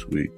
this week.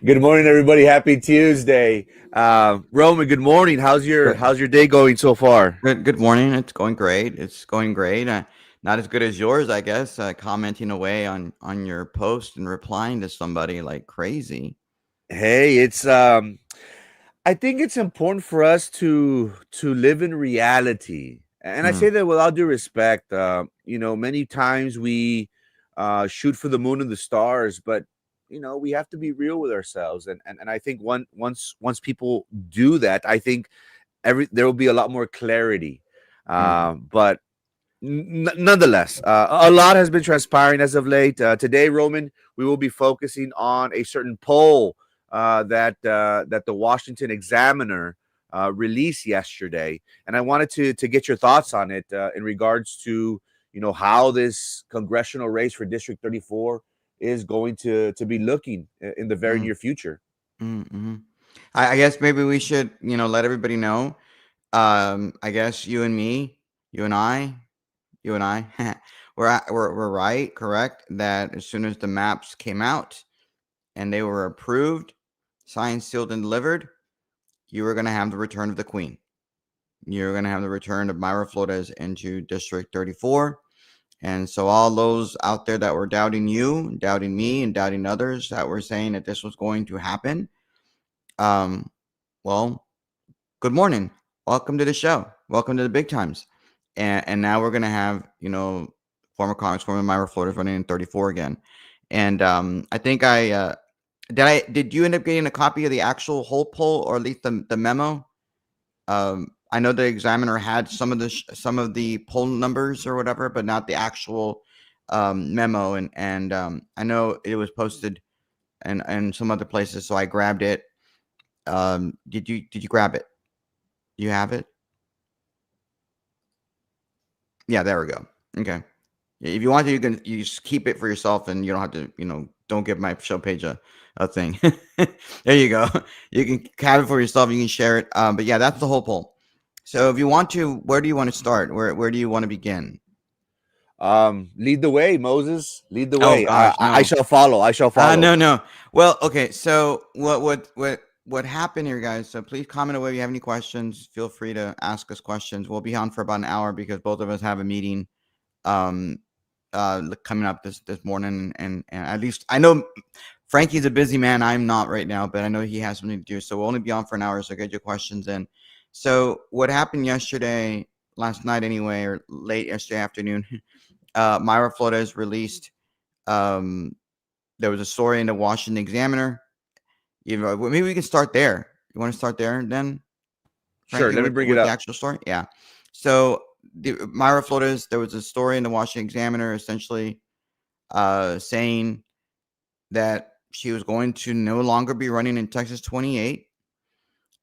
Good morning, everybody. Happy Tuesday. Roman, good morning. How's your day going so far? Good morning. It's going great. Not as good as yours, I guess. Commenting away on your post and replying to somebody like crazy. Hey, it's I think it's important for us to live in reality. And I say that with all due respect. Many times we shoot for the moon and the stars, but we have to be real with ourselves. And I think once people do that, I think there will be a lot more clarity. But nonetheless, a lot has been transpiring as of late. Today, Roman, we will be focusing on a certain poll that the Washington Examiner released yesterday, and I wanted to get your thoughts on it in regards to how this congressional race for District 34 is going to be looking in the very near future. I guess maybe we should let everybody know. I guess you and I, we're right, correct, that as soon as the maps came out and they were approved, signed, sealed, and delivered, you were going to have the return of the Queen. You're going to have the return of Mayra Flores into District 34. And so all those out there that were doubting you, doubting me, and doubting others that were saying that this was going to happen, well, good morning. Welcome to the show. Welcome to the big times. And now we're going to have, former Congresswoman Mayra Flores running in 34 again. And I think did you end up getting a copy of the actual whole poll, or at least the memo? I know the Examiner had some of the poll numbers or whatever, but not the actual memo. And I know it was posted and some other places, so I grabbed it. Did you grab it? You have it? Yeah, there we go. Okay. If you want to, you just keep it for yourself, and you don't have to, don't give my show page a thing. There you go. You can have it for yourself. You can share it. But yeah, that's the whole poll. So if you want to, where do you want to start? Where do you want to begin? Lead the way, Moses. Lead the Oh way. I, gosh, I I no. shall follow. I shall follow. No, no. Well, okay. So what happened here, guys? So please comment away if you have any questions. Feel free to ask us questions. We'll be on for about an hour because both of us have a meeting um coming up this morning, and at least I know Frankie's a busy man. I'm not right now, but I know he has something to do. So we'll only be on for an hour. So get your questions in. So what happened yesterday, last night anyway, or late yesterday afternoon? Mayra Flores released. Um, there was a story in the Washington Examiner. Maybe we can start there. You want to start there then, Sure. Frankie, Let me with bring it with the up. actual story? Yeah. So Mayra Flores, there was a story in the Washington Examiner, essentially saying that she was going to no longer be running in Texas 28,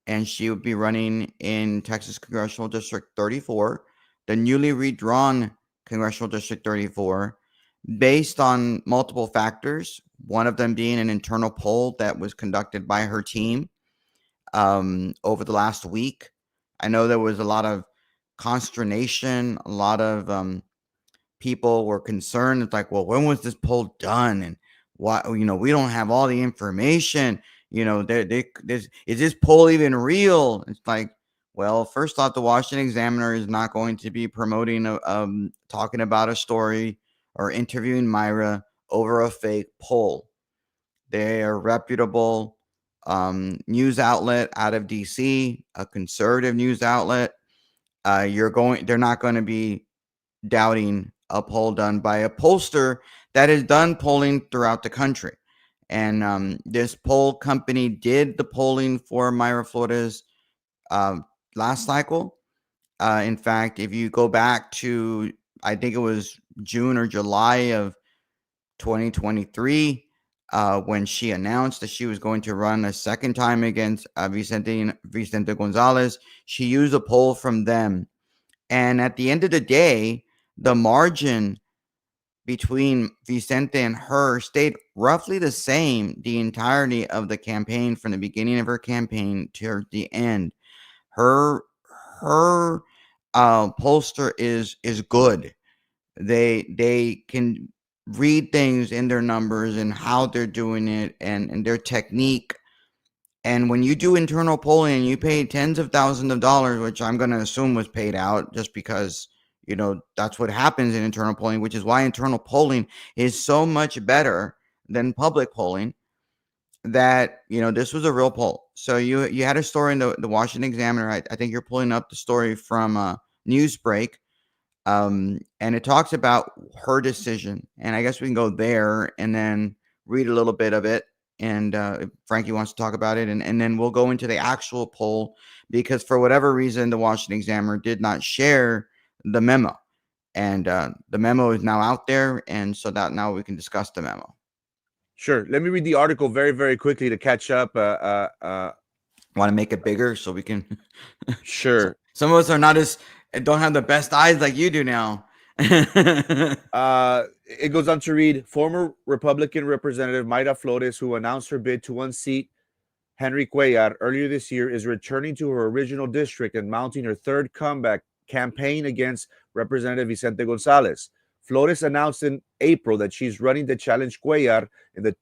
and she would be running in Texas Congressional District 34, the newly redrawn Congressional District 34, based on multiple factors, one of them being an internal poll that was conducted by her team over the last week. I know there was a lot of consternation, a lot of people were concerned. It's like, well, when was this poll done? And why, we don't have all the information. Is this poll even real? It's like, well, first off, the Washington Examiner is not going to be promoting, talking about a story or interviewing Mayra over a fake poll. They are reputable news outlet out of DC, a conservative news outlet. They're not going to be doubting a poll done by a pollster that has done polling throughout the country. And this poll company did the polling for Mayra Flores uh, last cycle. In fact, if you go back to, I think it was June or July of 2023, when she announced that she was going to run a second time against Vicente Gonzalez, she used a poll from them. And at the end of the day, the margin between Vicente and her stayed roughly the same the entirety of the campaign, from the beginning of her campaign to the end. Her pollster is good. They can read things in their numbers and how they're doing it, and their technique. And when you do internal polling and you pay tens of thousands of dollars, which I'm going to assume was paid out just because, that's what happens in internal polling, which is why internal polling is so much better than public polling, that, this was a real poll. So you had a story in the Washington Examiner. I think you're pulling up the story from Newsbreak. And it talks about her decision. And I guess we can go there and then read a little bit of it. And if Frankie wants to talk about it, and then we'll go into the actual poll, because for whatever reason, the Washington Examiner did not share the memo. And the memo is now out there. And so that now we can discuss the memo. Sure. Let me read the article very, very quickly to catch up. Want to make it bigger so we can. Sure. Some of us are not don't have the best eyes like you do now. It goes on to read, former Republican Representative Mayra Flores, who announced her bid to unseat Henry Cuellar earlier this year, is returning to her original district and mounting her third comeback campaign against Representative Vicente Gonzalez. Flores announced in April that she's running to challenge Cuellar in the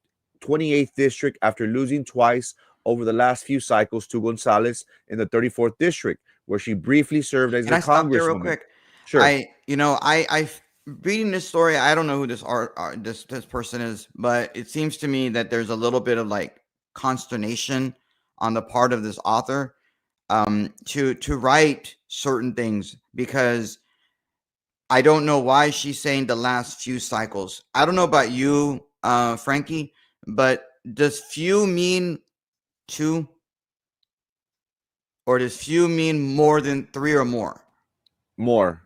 28th district after losing twice over the last few cycles to Gonzalez in the 34th district, where she briefly served as Can the I stop there real congresswoman. quick? Sure. I reading this story. I don't know who this person is, but it seems to me that there's a little bit of like consternation on the part of this author to write certain things, because I don't know why she's saying the last few cycles. I don't know about you, Frankie, but does few mean two, or does few mean more than three or more? More.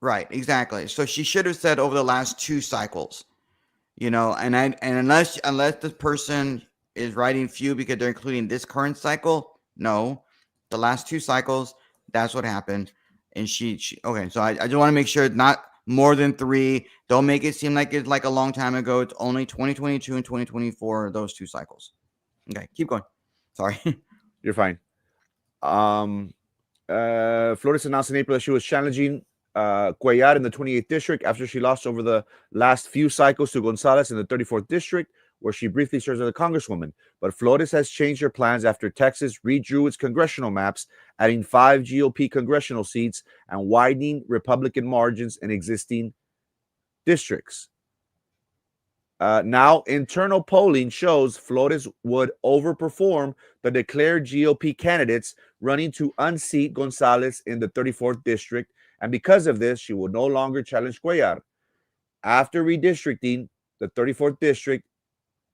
Right, exactly. So she should have said over the last two cycles, and unless this person is writing few because they're including this current cycle, no, the last two cycles, that's what happened. And she okay. So I just want to make sure it's not more than 3. Don't make it seem like it's like a long time ago. It's only 2022 and 2024, those 2 cycles. Okay, keep going. Sorry. You're fine. Um, Flores announced in April that she was challenging Cuellar in the 28th district after she lost over the last few cycles to Gonzalez in the 34th district, where she briefly serves as a congresswoman. But Flores has changed her plans after Texas redrew its congressional maps, adding 5 GOP congressional seats and widening Republican margins in existing districts. Now, internal polling shows Flores would overperform the declared GOP candidates, running to unseat Gonzalez in the 34th district. And because of this, she will no longer challenge Cuellar. After redistricting, the 34th district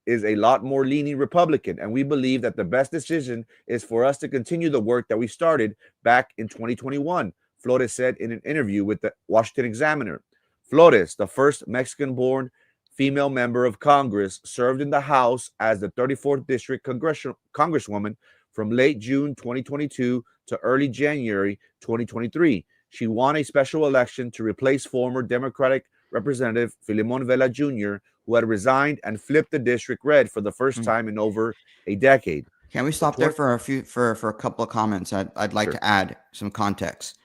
is a lot more leaning Republican. And we believe that the best decision is for us to continue the work that we started back in 2021, Flores said in an interview with the Washington Examiner. Flores, the first Mexican born female member of Congress, served in the House as the 34th District Congresswoman from late June 2022 to early January 2023. She won a special election to replace former Democratic Representative Filemon Vela Jr., who had resigned and flipped the district red for the first time in over a decade. Can we stop there for a couple of comments? I'd like Sure. to add some context.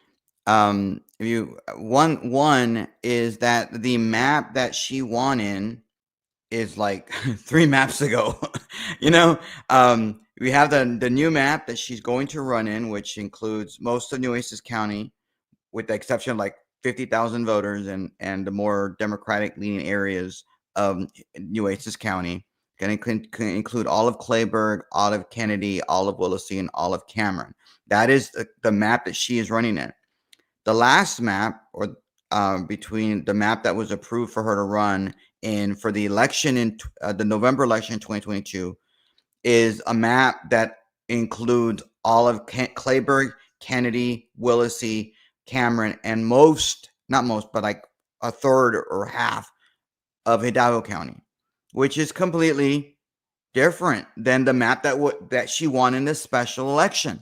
If you one is that the map that she won in is like 3 maps ago. We have the new map that she's going to run in, which includes most of Nueces County, with the exception of like 50,000 voters and the more Democratic leaning areas of Nueces County. Going to include all of Clayburgh, all of Kennedy, all of Willacy, and all of Cameron. That is the map that she is running in. The last map, or between the map that was approved for her to run in for the election in the November election in 2022, is a map that includes all of Clayburgh, Kennedy, Willacy, Cameron, and not most, but like a third or half of Hidalgo County, which is completely different than the map that she won in the special election,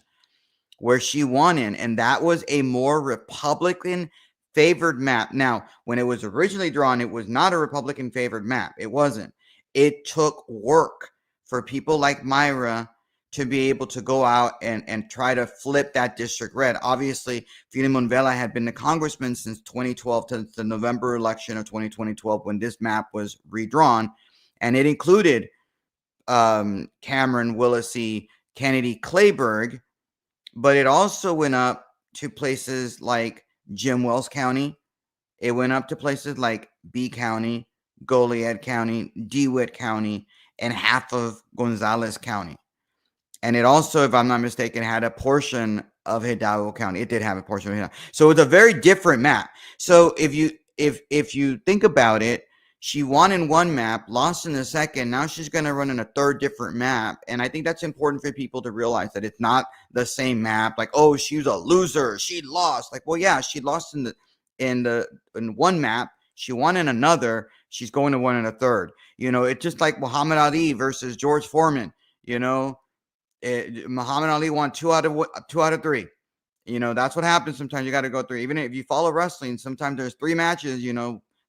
where she won in, and that was a more Republican favored map. Now, when it was originally drawn, it was not a Republican favored map. It wasn't. It took work for people like Mayra to be able to go out and try to flip that district red. Obviously, Filemon Vela had been the congressman since 2012 to the November election of 2012 when this map was redrawn, and it included Cameron, Willacy, Kennedy, Clayburgh, but it also went up to places like Jim Wells County. It went up to places like B County, Goliad County, DeWitt County, and half of Gonzalez County. And it also, if I'm not mistaken, had a portion of Hidalgo County. It did have a portion of Hidalgo. So it's a very different map. So if you think about it, she won in one map, lost in the second. Now she's going to run in a third different map. And I think that's important for people to realize that it's not the same map. Like, oh, she's a loser. She lost. Like, well, yeah, she lost in one map. She won in another. She's going to win in a third. It's just like Muhammad Ali versus George Foreman. Muhammad Ali won 2 out of 3. That's what happens. Sometimes you got to go through. Even if you follow wrestling, sometimes there's 3 matches.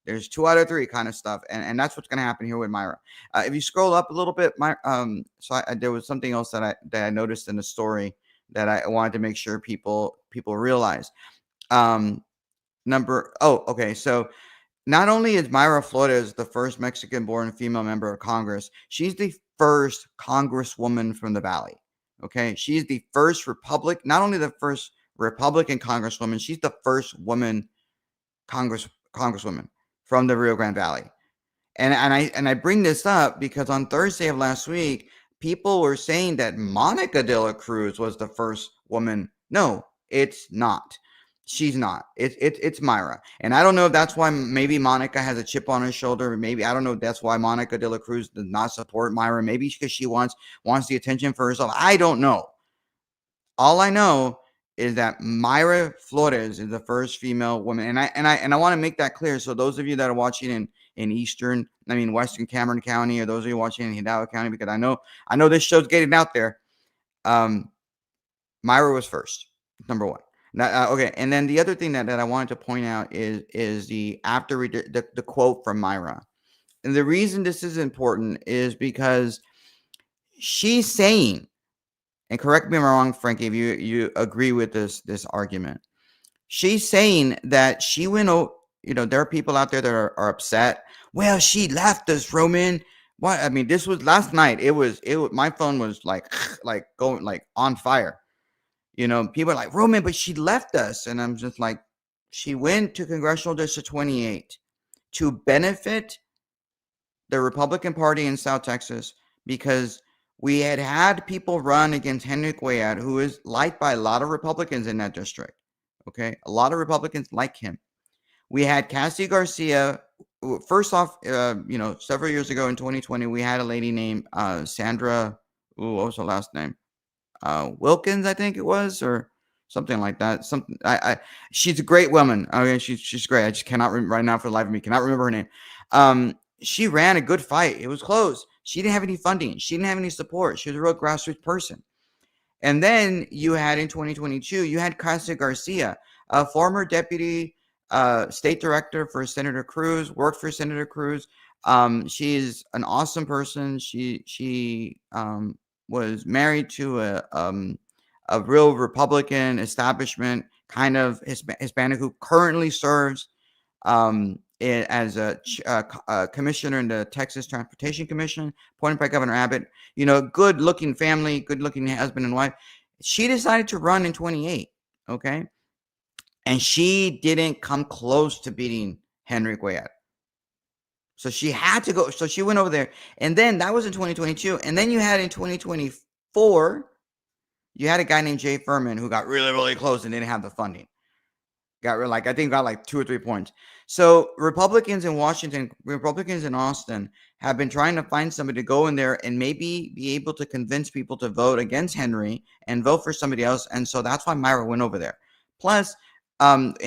There's 2 out of 3 kind of stuff, and that's what's going to happen here with Mayra. If you scroll up a little bit, there was something else that I noticed in the story that I wanted to make sure people realize. Okay. So not only is Mayra Flores the first Mexican-born female member of Congress, she's the first Congresswoman from the Valley. Okay, she's the first not only the first Republican Congresswoman, she's the first woman Congresswoman from the Rio Grande Valley. And I bring this up because on Thursday of last week, people were saying that Monica de la Cruz was the first woman. No, it's not. She's not. It's Mayra. And I don't know if that's why maybe Monica has a chip on her shoulder. Maybe, I don't know if that's why Monica de la Cruz does not support Mayra. Maybe because she wants the attention for herself. I don't know. All I know is that Mayra Flores is the first female woman. And I want to make that clear. So those of you that are watching in Western Cameron County, or those of you watching in Hidalgo County, because I know this show's getting out there. Mayra was first, number one. Now, okay, and then the other thing that I wanted to point out is the the quote from Myra. And the reason this is important is because she's saying, and correct me if I'm wrong, Frankie, if you agree with this argument. She's saying that she went out, there are people out there that are upset. Well, she left us, Roman. What? I mean, this was last night. My phone was like like going like on fire. People are like, Roman, but she left us. And I'm just like, she went to Congressional District 28 to benefit the Republican Party in South Texas because we had people run against Henry Cuellar, who is liked by a lot of Republicans in that district. Okay. A lot of Republicans like him. We had Cassie Garcia. First off, several years ago in 2020, we had a lady named Sandra. What was her last name? Wilkins, I think it was, or something like that. Something. She's a great woman. I mean, she's great. I just cannot remember right now for the life of me. Cannot remember her name. She ran a good fight. It was close. She didn't have any funding. She didn't have any support. She was a real grassroots person. And then you had in 2022, you had Casa Garcia, a former deputy state director for Senator Cruz, worked for Senator Cruz. She's an awesome person. She was married to a real Republican establishment kind of Hispanic who currently serves as a commissioner in the Texas Transportation Commission, appointed by Governor Abbott. Good looking family, good looking husband and wife. She decided to run in 28. Okay. And she didn't come close to beating Henry Cuellar. So she had to go. So she went over there. And then that was in 2022. And then you had in 2024, you had a guy named Jay Furman who got really, really close and didn't have the funding. Got like 2 or 3 points. So Republicans in Washington, Republicans in Austin have been trying to find somebody to go in there and maybe be able to convince people to vote against Henry and vote for somebody else. And so that's why Myra went over there. Plus, I want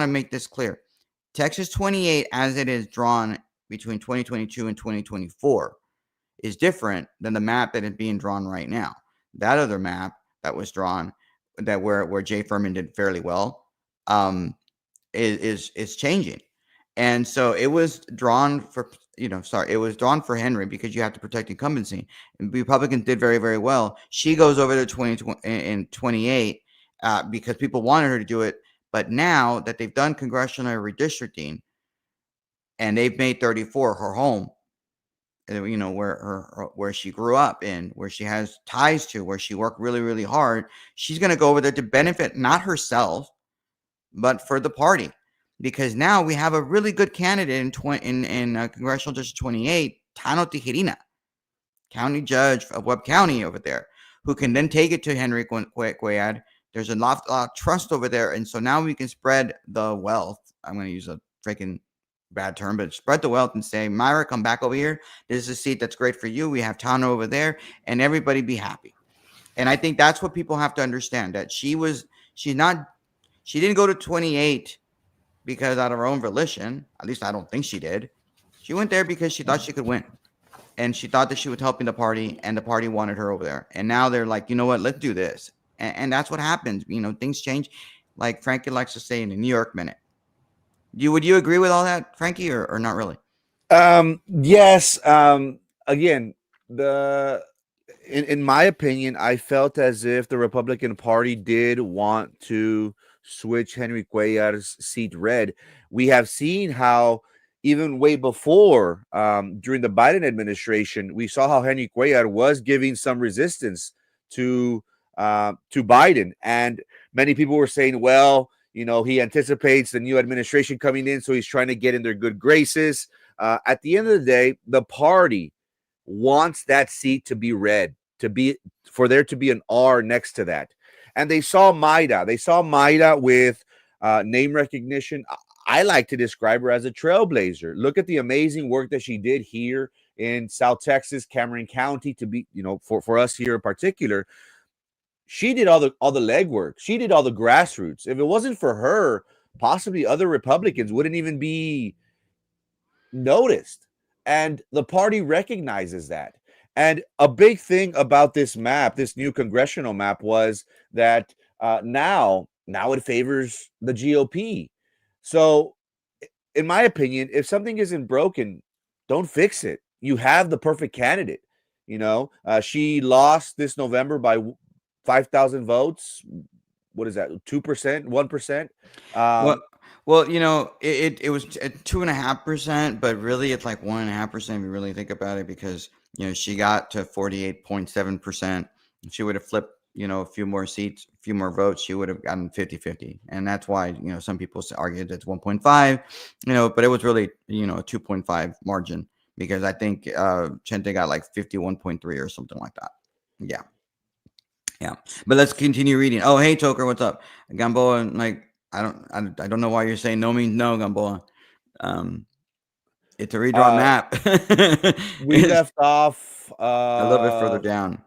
to make this clear. Texas 28, as it is drawn between 2022 and 2024, is different than the map that is being drawn right now. That other map that was drawn, that where Jay Furman did fairly well, is changing. And so it was drawn for Henry because you have to protect incumbency. And Republicans did very, very well. She goes over to 28 because people wanted her to do it. But now that they've done congressional redistricting and they've made 34 her home, where she grew up and where she has ties to, where she worked really, really hard, she's going to go over there to benefit not herself, but for the party. Because now we have a really good candidate in Congressional District 28, Tano Tijerina, county judge of Webb County over there, who can then take it to Henry Cuellar. There's a lot of trust over there. And so now we can spread the wealth. I'm going to use a freaking bad term, but spread the wealth and say, Myra, come back over here. This is a seat that's great for you. We have Tano over there, and everybody be happy. And I think that's what people have to understand, that she didn't go to 28 because out of her own volition. At least I don't think she did. She went there because she thought she could win. And she thought that she was helping the party, and the party wanted her over there. And now they're like, you know what, let's do this. And that's what happens. Things change. Like Frankie likes to say, in a New York minute. Would you agree with all that, Frankie, or not really? Yes. Again, in my opinion, I felt as if the Republican Party did want to switch Henry Cuellar's seat red. We have seen how even way before, during the Biden administration, we saw how Henry Cuellar was giving some resistance to Biden, and many people were saying, well, he anticipates the new administration coming in, so he's trying to get in their good graces. At the end of the day, the party wants that seat to be red, for there to be an R next to that. And they saw Mayra with name recognition. I like to describe her as a trailblazer. Look at the amazing work that she did here in South Texas, Cameron County, to be, for us here in particular. She did all the legwork. She did all the grassroots. If it wasn't for her, possibly other Republicans wouldn't even be noticed. And the party recognizes that. And a big thing about this map, this new congressional map, was that Now it favors the GOP. So, in my opinion, if something isn't broken, don't fix it. You have the perfect candidate. She lost this November by 5,000 votes. What is that? 2%, 1%. Well, Um, well, it was 2.5%, but really it's like 1.5% if you really think about it, because she got to 48.7%. If she would have flipped, a few more seats, a few more votes, she would have gotten 50-50. And that's why, some people argued it's 1.5, but it was really, a 2.5 margin, because I think Chente got like 51.3 or something like that. Yeah. Yeah, but let's continue reading. Oh, hey, Toker, what's up? Gamboa, like, I don't know why you're saying no means no, Gamboa. Um, it's a redrawn uh, map. we It's left off a little bit further down.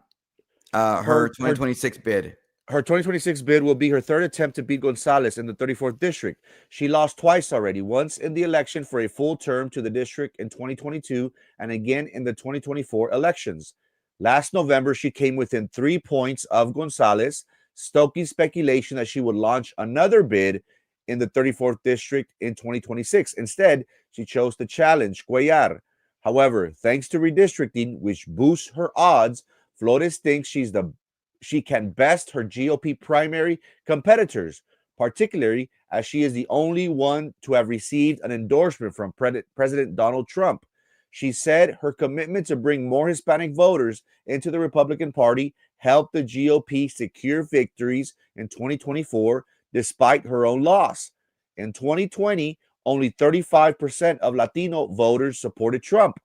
Her her her 2026 bid. Her 2026 bid will be her third attempt to beat Gonzalez in the 34th district. She lost twice already, once in the election for a full term to the district in 2022 and again in the 2024 elections. Last November, she came within 3 points of Gonzalez, stoking speculation that she would launch another bid in the 34th district in 2026. Instead, she chose to challenge Cuellar. However, thanks to redistricting, which boosts her odds, Flores thinks she can best her GOP primary competitors, particularly as she is the only one to have received an endorsement from President Donald Trump. She said her commitment to bring more Hispanic voters into the Republican Party helped the GOP secure victories in 2024 despite her own loss. In 2020, only 35% of Latino voters supported Trump,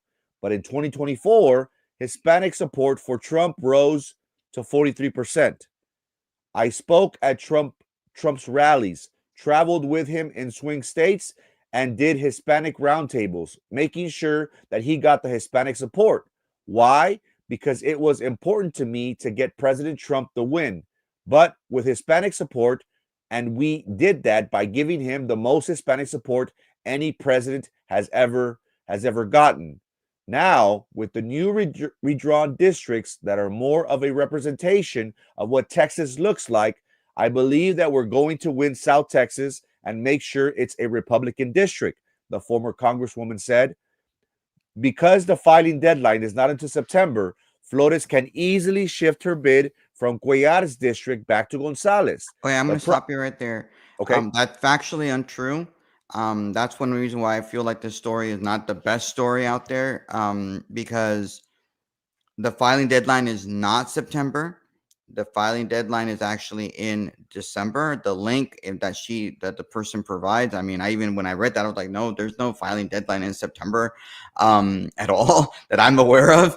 but in 2024, Hispanic support for Trump rose to 43%. I spoke at Trump's rallies, traveled with him in swing states, and did Hispanic roundtables, making sure that he got the Hispanic support. Why? Because it was important to me to get President Trump the win, but with Hispanic support, and we did that by giving him the most Hispanic support any president has ever gotten. Now, with the new redrawn districts that are more of a representation of what Texas looks like, I believe that we're going to win South Texas and make sure it's a Republican district, the former Congresswoman said. Because the filing deadline is not until September, Flores can easily shift her bid from Cuellar's district back to Gonzalez. Oh, yeah, I'm The gonna stop you right there. okay, That's factually untrue. That's one reason why I feel like this story is not the best story out there. Because the filing deadline is not September. The filing deadline is actually in December. The link that the person provides. I mean, when I read that, I was like, no, there's no filing deadline in September, at all that I'm aware of.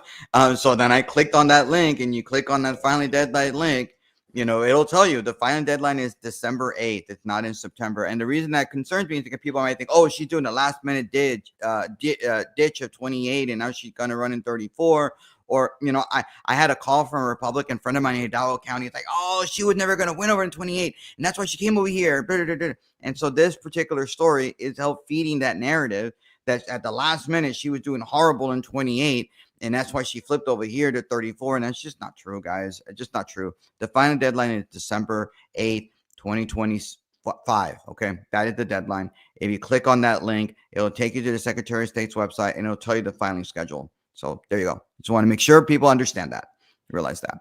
So then I clicked on that link, and you click on that filing deadline link. It'll tell you the filing deadline is December 8th. It's not in September. And the reason that concerns me is because people might think, oh, she's doing a last minute ditch of 28, and now she's gonna run in 34. Or, I had a call from a Republican friend of mine in Hidalgo County. It's like, oh, she was never going to win over in 28. And that's why she came over here. And so this particular story is help feeding that narrative that at the last minute she was doing horrible in 28. And that's why she flipped over here to 34. And that's just not true, guys. It's just not true. The final deadline is December 8th, 2025. Okay. That is the deadline. If you click on that link, it'll take you to the Secretary of State's website, and it'll tell you the filing schedule. So there you go. Just want to make sure people understand that, realize that.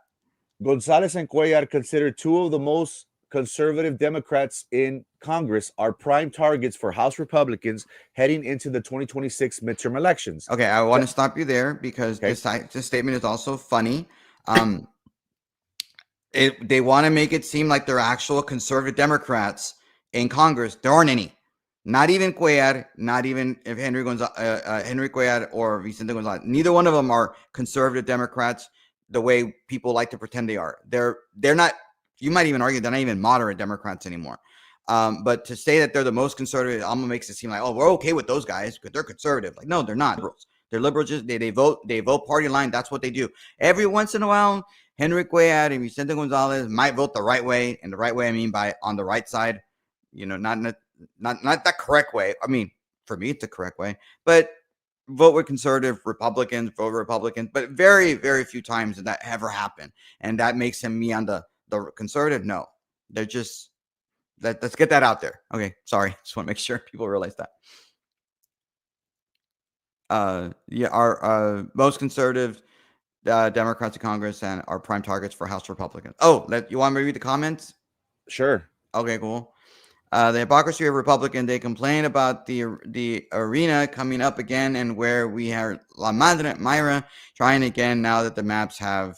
Gonzalez and Cuellar, considered two of the most conservative Democrats in Congress, are prime targets for House Republicans heading into the 2026 midterm elections. Okay, I want to stop you there because Okay. this statement is also funny. They want to make it seem like they're actual conservative Democrats in Congress. There aren't any. Not even Cuellar, not even if Henry Cuellar or Vicente Gonzalez. Neither one of them are conservative Democrats the way people like to pretend they are. They're not. You might even argue they're not even moderate Democrats anymore. But to say that they're the most conservative almost makes it seem like, oh, we're okay with those guys because they're conservative. Like, no, they're not. They're liberals. Just they vote party line. That's what they do. Every once in a while, Henry Cuellar and Vicente Gonzalez might vote the right way, and the right way I mean by on the right side. Not the correct way. I mean, for me, it's the correct way. But vote with conservative Republicans, vote Republicans. But very, very few times did that ever happen. And that makes him me on the conservative. No, They're just let's get that out there. Okay, sorry, just want to make sure people realize that. Yeah, our most conservative Democrats in Congress and our prime targets for House Republicans. Oh, you want me to read the comments? Sure. Okay, cool. The hypocrisy of Republican, they complain about the arena coming up again, and where we have La Madre Mayra trying again now that the maps have.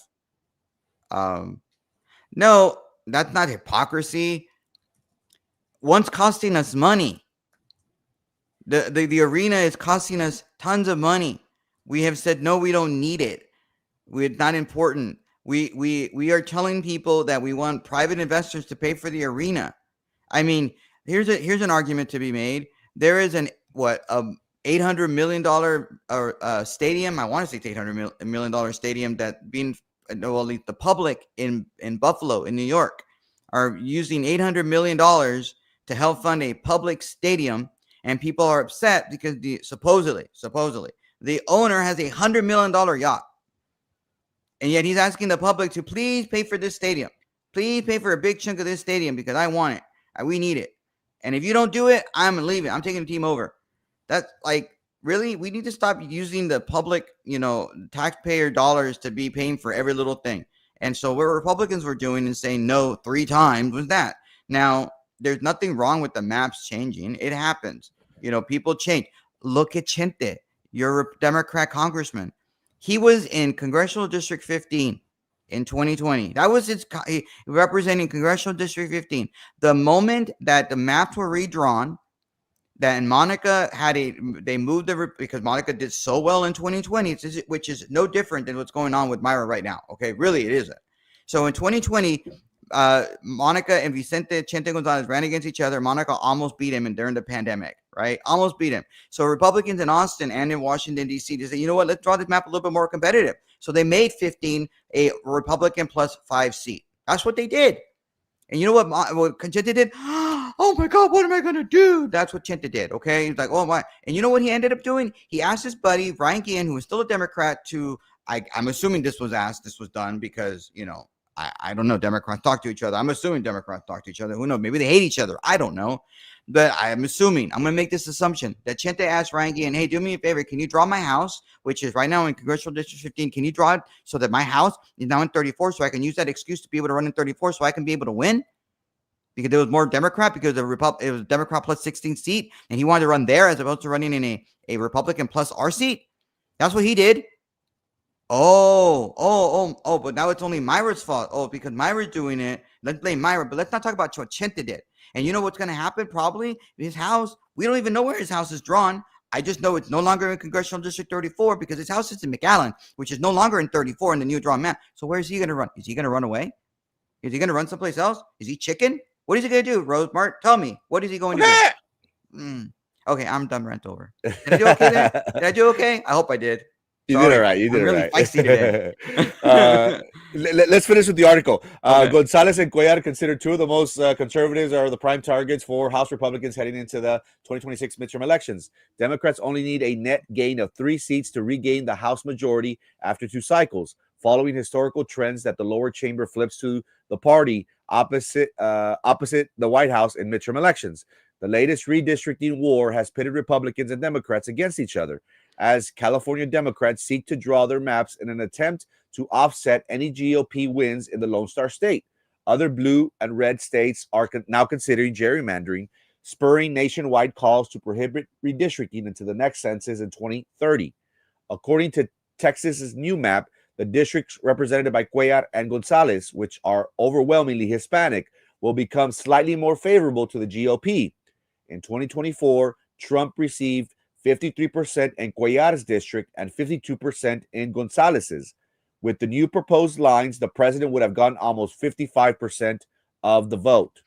No, that's not hypocrisy. One's costing us money. The arena is costing us tons of money. We have said no, we don't need it. It's not important. We are telling people that we want private investors to pay for the arena. I mean, here's an argument to be made. There is an $800 million stadium. I want to say $800 million stadium that being the public in Buffalo in New York are using $800 million to help fund a public stadium, and people are upset because supposedly the owner has $100 million yacht. And yet he's asking the public to please pay for this stadium. Please pay for a big chunk of this stadium because I want it. We need it. And if you don't do it, I'm leaving. I'm taking the team over. That's like, really? We need to stop using the public, taxpayer dollars to be paying for every little thing. And so what Republicans were doing and saying no 3 times was that. Now, there's nothing wrong with the maps changing. It happens. People change. Look at Chente. You're a Democrat congressman. He was in Congressional District 15 in 2020. That was representing Congressional District 15. The moment that the maps were redrawn, that Monica they moved because Monica did so well in 2020, which is no different than what's going on with Mayra right now. Okay, really, it isn't. So in 2020, Monica and Vicente Chente Gonzalez ran against each other. Monica almost beat him during the pandemic, right? Almost beat him. So Republicans in Austin and in Washington, D.C., they say, you know what, let's draw this map a little bit more competitive. So they made 15 a Republican plus 5 seat. That's what they did. And you know what Chente did? Oh my God, what am I going to do? That's what Chente did, okay? He's like, oh my. And you know what he ended up doing? He asked his buddy, Ryan Guillen, who was still a Democrat, I'm assuming this was done because, I don't know. Democrats talk to each other. I'm assuming Democrats talk to each other. Who knows? Maybe they hate each other. I don't know. But I'm assuming, I'm going to make this assumption that Chente asked Ryan Guillen, hey, do me a favor. Can you draw my house, which is right now in Congressional District 15? Can you draw it so that my house is now in 34 so I can use that excuse to be able to run in 34 so I can be able to win? Because there was more Democrat because it was Democrat plus 16 seat, and he wanted to run there as opposed to running in a Republican plus R seat. That's what he did. Oh, but now it's only Mayra's fault. Oh, because Mayra's doing it. Let's blame Mayra, but let's not talk about what Chente did. And you know what's going to happen? Probably his house. We don't even know where his house is drawn. I just know it's no longer in Congressional District 34 because his house is in McAllen, which is no longer in 34 in the new drawn map. So where is he going to run? Is he going to run away? Is he going to run someplace else? Is he chicken? What is he going to do, Rosemart? Tell me. What is he going to do? Okay, I'm done. Rant over. Did I do okay there? Did I do okay? I hope I did. You did it right. You did I'm it really right. feisty today. Let's finish with the article. Okay. Gonzalez and Cuellar considered 2 of the most conservatives are the prime targets for House Republicans heading into the 2026 midterm elections. Democrats only need a net gain of 3 seats to regain the House majority after 2 cycles, following historical trends that the lower chamber flips to the party opposite the White House in midterm elections. The latest redistricting war has pitted Republicans and Democrats against each other, as California Democrats seek to draw their maps in an attempt to offset any GOP wins in the Lone Star State. Other blue and red states are now considering gerrymandering, spurring nationwide calls to prohibit redistricting into the next census in 2030. According to Texas's new map, the districts represented by Cuellar and Gonzalez, which are overwhelmingly Hispanic, will become slightly more favorable to the GOP. In 2024, Trump received 53% in Cuellar's district and 52% in Gonzalez's. With the new proposed lines, the president would have gotten almost 55% of the vote.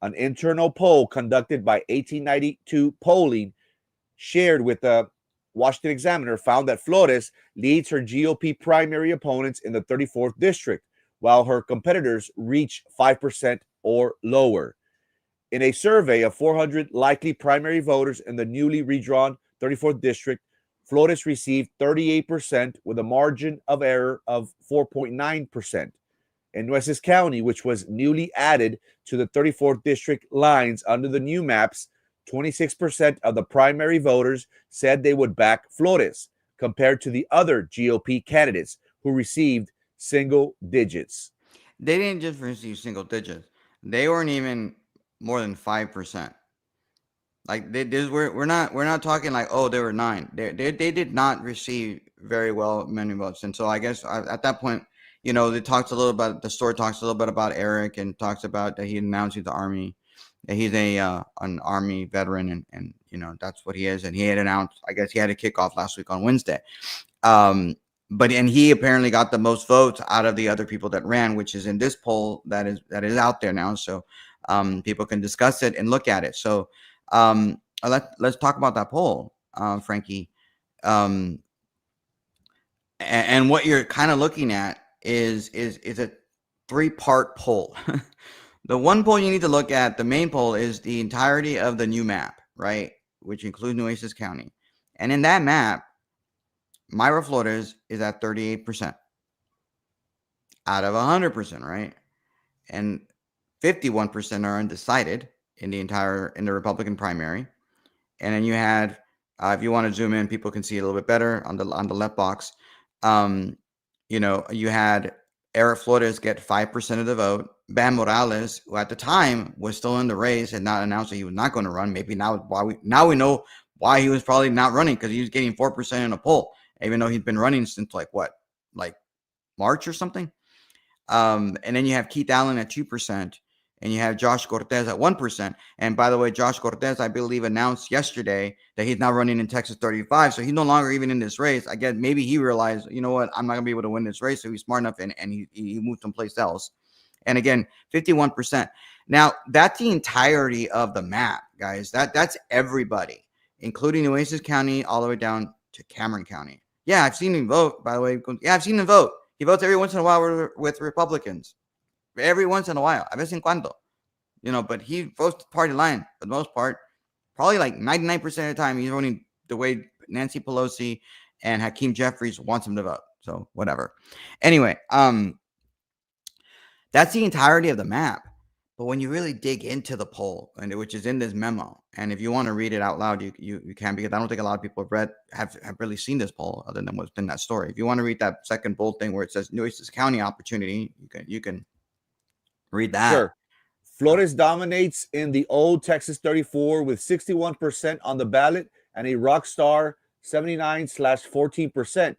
An internal poll conducted by 1892 Polling, shared with the Washington Examiner, found that Flores leads her GOP primary opponents in the 34th district, while her competitors reach 5% or lower. In a survey of 400 likely primary voters in the newly redrawn 34th district, Flores received 38% with a margin of error of 4.9%. In Nueces County, which was newly added to the 34th district lines under the new maps, 26% of the primary voters said they would back Flores, compared to the other GOP candidates who received single digits. They didn't just receive single digits. They weren't even more than 5%. Like we're not talking like, oh, they were 9. They did not receive very well many votes. And so I guess at that point, they talks a little about the story talks a little bit about Eric, and talks about that he announced he's the army, that he's an army veteran, and that's what he is. And he had announced, I guess he had a kickoff last week on Wednesday. Um, and he apparently got the most votes out of the other people that ran, which is in this poll that is out there now. So people can discuss it and look at it. So let's talk about that poll, Frankie. Um, and what you're kind of looking at is a 3-part poll. The one poll you need to look at, the main poll, is the entirety of the new map, right? Which includes Nueces County. And in that map, Mayra Flores is at 38% out of 100%, right? And 51% are undecided in the Republican primary. And then you had, if you want to zoom in, people can see it a little bit better on the left box. You had Eric Flores get 5% of the vote. Bam Morales, who at the time was still in the race, had not announced that he was not going to run. Maybe now we know why he was probably not running, because he was getting 4% in a poll, even though he's been running since like March or something. And then you have Keith Allen at 2%, and you have Josh Cortez at 1%. And by the way, Josh Cortez, I believe, announced yesterday that he's now running in Texas 35, so he's no longer even in this race. I guess maybe he realized, you know what, I'm not gonna be able to win this race, so he's smart enough, and he moved someplace else. And again, 51%. Now that's the entirety of the map, guys. That's everybody, including Nueces County all the way down to Cameron County. Yeah, I've seen him vote, by the way. Yeah, I've seen him vote. He votes every once in a while with Republicans. Every once in a while. A veces en cuando. But he votes the party line for the most part. Probably like 99% of the time, he's voting the way Nancy Pelosi and Hakeem Jeffries wants him to vote. So whatever. Anyway, that's the entirety of the map. But when you really dig into the poll, and which is in this memo, and if you want to read it out loud, you can, because I don't think a lot of people have really seen this poll other than what's in that story. If you want to read that second bold thing where it says Nueces County opportunity, you can read that. Sure. Flores dominates in the old Texas 34 with 61% on the ballot and a rock star 79/14%,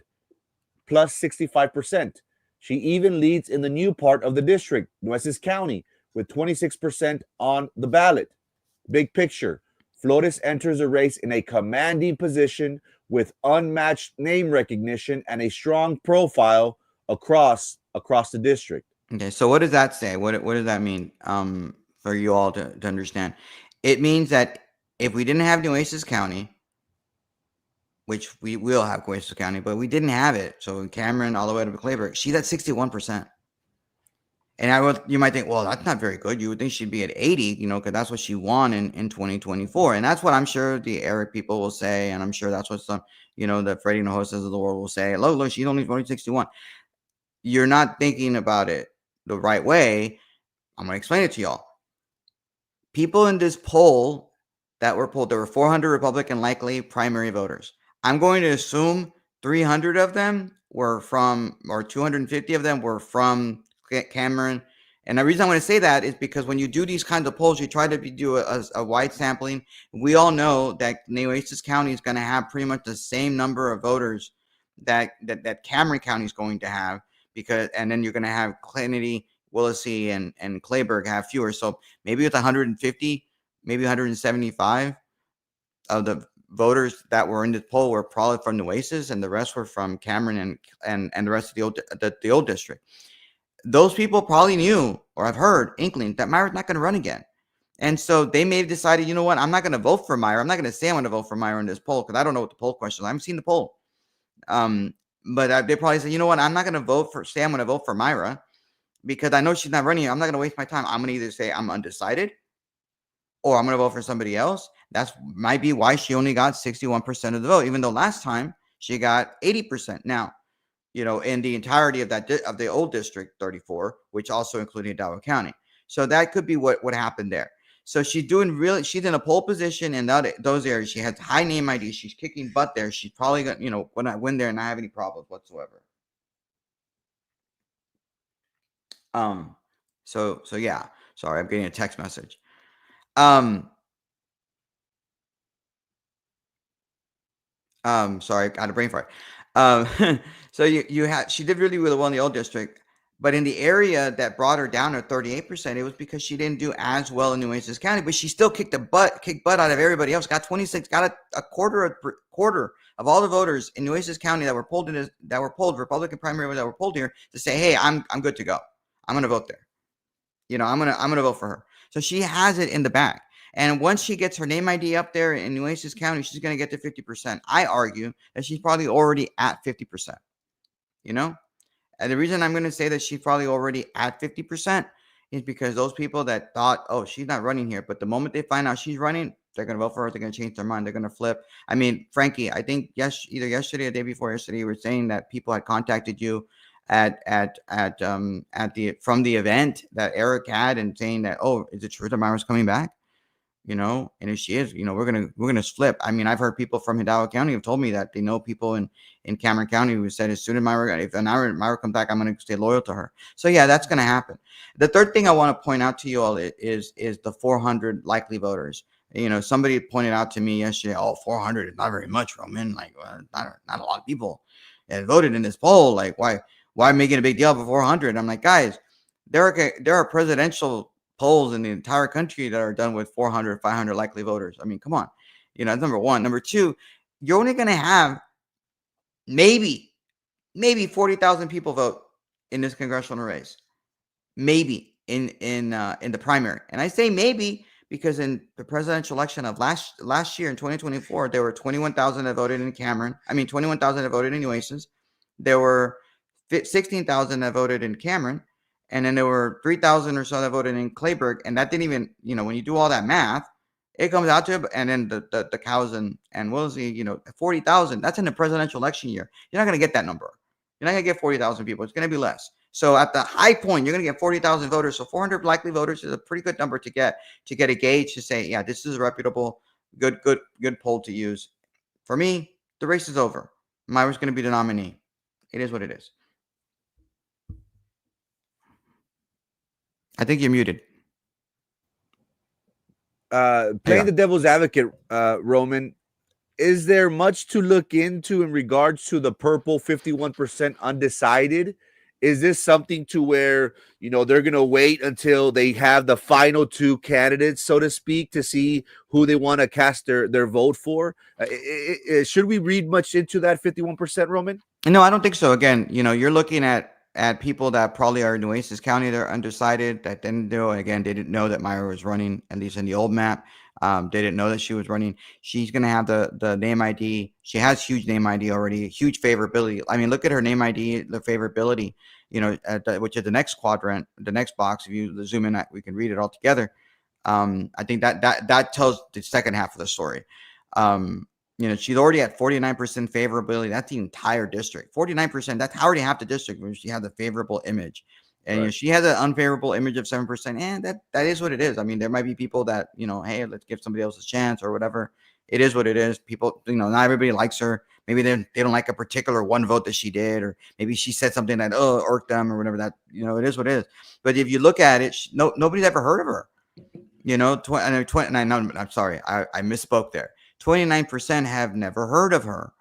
plus 65%. She even leads in the new part of the district, Nueces County, with 26% on the ballot. Big picture, Flores enters the race in a commanding position with unmatched name recognition and a strong profile across the district. Okay, so what does that say? What does that mean for you all to understand? It means that if we didn't have Nueces County, which we will have Nueces County, but we didn't have it, so in Cameron all the way to Clayburgh, she's at 61%. And you might think, well, that's not very good. You would think she'd be at 80, because that's what she won in 2024. And that's what I'm sure the Eric people will say. And I'm sure that's what some, the Freddie Hinojosa's of the world will say. Look, she's only voting 61. You're not thinking about it the right way. I'm going to explain it to y'all. People in this poll that were polled, there were 400 Republican likely primary voters. I'm going to assume 300 of them were from, or 250 of them were from Cameron. And the reason I want to say that is because when you do these kinds of polls, you try to do a wide sampling. We all know that Nueces County is going to have pretty much the same number of voters that Cameron County is going to have, and then you're going to have Kennedy, Willacy, and Clayburgh have fewer. So maybe it's 150, maybe 175 of the voters that were in this poll were probably from Nueces, and the rest were from Cameron and the rest of the old district. Those people probably knew, or have heard inkling, that Mayra's not going to run again. And so they may have decided, you know what, I'm not going to vote for Mayra. I'm not going to say I'm going to vote for Mayra in this poll, because I don't know what the poll question is. I haven't seen the poll. But they probably say, you know what, I'm not going to say I'm going to vote for Mayra, because I know she's not running. I'm not going to waste my time. I'm going to either say I'm undecided, or I'm going to vote for somebody else. That might be why she only got 61% of the vote, even though last time she got 80%. Now, in the entirety of of the old District 34, which also included Hidalgo County. So that could be what happened there. So she's in a pole position in those areas. She has high name ID. She's kicking butt there. She's probably going to, when I win there and not have any problems whatsoever. Um, so yeah. Sorry, I'm getting a text message. Um, sorry, I got a brain fart. So she did really really well in the old district, but in the area that brought her down to 38%, it was because she didn't do as well in Nueces County, but she still kicked butt out of everybody else. Got 26, got a quarter of all the voters in Nueces County that were polled Republican primary that were polled here to say, hey, I'm good to go. I'm gonna vote there. I'm gonna vote for her. So she has it in the bag. And once she gets her name ID up there in Nueces County, she's going to get to 50%. I argue that she's probably already at 50%. And the reason I'm going to say that she's probably already at 50% is because those people that thought, oh, she's not running here, but the moment they find out she's running, they're going to vote for her. They're going to change their mind. They're going to flip. I mean, Frankie, I think either yesterday or the day before yesterday, you were saying that people had contacted you from the event that Eric had and saying that, oh, is it true that Myra's coming back? And if she is, we're gonna flip. I mean, I've heard people from Hidalgo County have told me that they know people in Cameron County who said as soon as Myra comes back, I'm gonna stay loyal to her. So yeah, that's gonna happen. The third thing I want to point out to you all is the 400 likely voters. Somebody pointed out to me yesterday, oh, 400 is not very much, Roman. Like, not a lot of people that voted in this poll. Like, why making a big deal for 400? I'm like, guys, there are presidential polls in the entire country that are done with 400, 500 likely voters. I mean, come on. That's number one. Number two, you're only going to have maybe 40,000 people vote in this congressional race. Maybe in the primary. And I say maybe because in the presidential election of last year in 2024, there were 21,000 that voted in Cameron. I mean, 21,000 that voted in Nueces. There were 16,000 that voted in Cameron. And then there were 3,000 or so that voted in Clayburgh. And that didn't even, when you do all that math, it comes out to, and then the cows and Wellesley, 40,000. That's in the presidential election year. You're not going to get that number. You're not going to get 40,000 people. It's going to be less. So at the high point, you're going to get 40,000 voters. So 400 likely voters is a pretty good number to get a gauge to say, yeah, this is a reputable, good poll to use. For me, the race is over. Myra's going to be the nominee. It is what it is. I think you're muted. Playing the devil's advocate, Roman, is there much to look into in regards to the purple 51% undecided? Is this something to where, they're going to wait until they have the final two candidates, so to speak, to see who they want to cast their vote for? Should we read much into that 51%, Roman? No, I don't think so. Again, you're looking at people that probably are in Nueces County. They're undecided. That didn't know. Again, they didn't know that Myra was running, at least in the old map. They didn't know that she was running. She's going to have the name ID. She has huge name ID already, huge favorability. I mean, look at her name ID, the favorability, which is the next quadrant, the next box. If you zoom in, we can read it all together. I think that tells the second half of the story. She's already at 49% favorability. That's the entire district. 49%. That's already half the district where she has a favorable image. And right. She has an unfavorable image of 7%. And that is what it is. I mean, there might be people that, hey, let's give somebody else a chance or whatever. It is what it is. People, not everybody likes her. Maybe they don't like a particular one vote that she did, or maybe she said something that irked them or whatever. That it is what it is. But if you look at it, nobody's ever heard of her. I'm sorry, I misspoke there. 29% have never heard of her,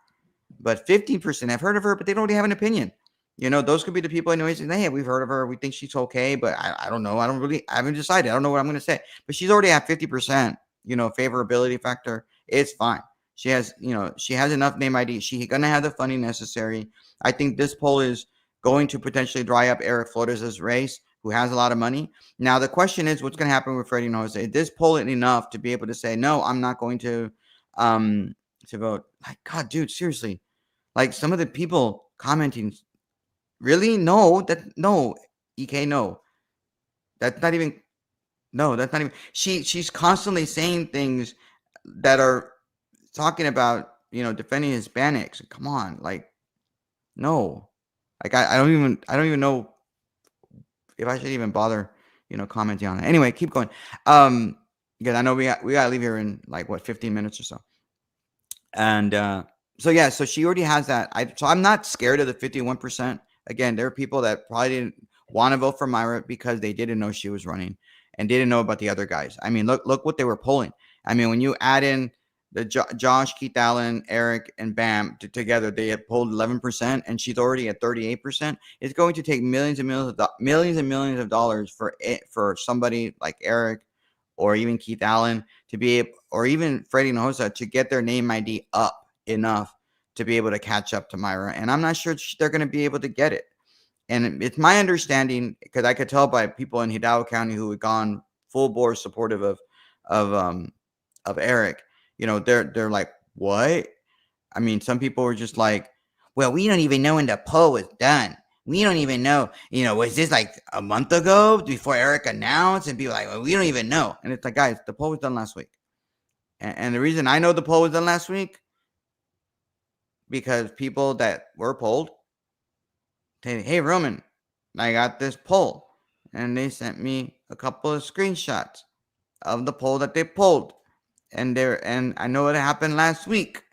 but 15% have heard of her, but they don't really have an opinion. Those could be the people I know saying, hey, we've heard of her. We think she's okay, but I don't know. I haven't decided. I don't know what I'm going to say. But she's already at 50%, favorability factor. It's fine. She has enough name ID. She's going to have the funding necessary. I think this poll is going to potentially dry up Eric Flores' race, who has a lot of money. Now, the question is, what's going to happen with Freddie and Jose? Is this poll enough to be able to say, no, I'm not going to vote? Like, God, dude, seriously. Like, some of the people commenting, really? No, EK, no. That's not even, she's constantly saying things that are talking about, defending Hispanics. Come on, like, no. Like I don't even know if I should even bother, commenting on it. Anyway, keep going. Um, because I know we gotta leave here in like what 15 minutes or so. And so yeah, so she already has that. So I'm not scared of the 51%. Again, there are people that probably didn't want to vote for Myra because they didn't know she was running and didn't know about the other guys. I mean, look what they were polling. I mean, when you add in the Josh, Keith Allen, Eric, and Bam together, they had polled 11%, and she's already at 38%. It's going to take millions and millions of dollars for somebody like Eric or even Keith Allen to be able, or even Freddie Nohosa to get their name ID up enough to be able to catch up to Myra. And I'm not sure they're going to be able to get it. And it's my understanding, because I could tell by people in Hidalgo County who had gone full bore supportive of um of Eric. They're like, what? I mean, some people were just like, well, we don't even know when the poll was done. We don't even know, was this like a month ago before Eric announced? And people like, well, we don't even know. And it's like, guys, the poll was done last week. And the reason I know the poll was done last week, because people that were polled, hey, Roman, I got this poll. And they sent me a couple of screenshots of the poll that they polled. And I know it happened last week.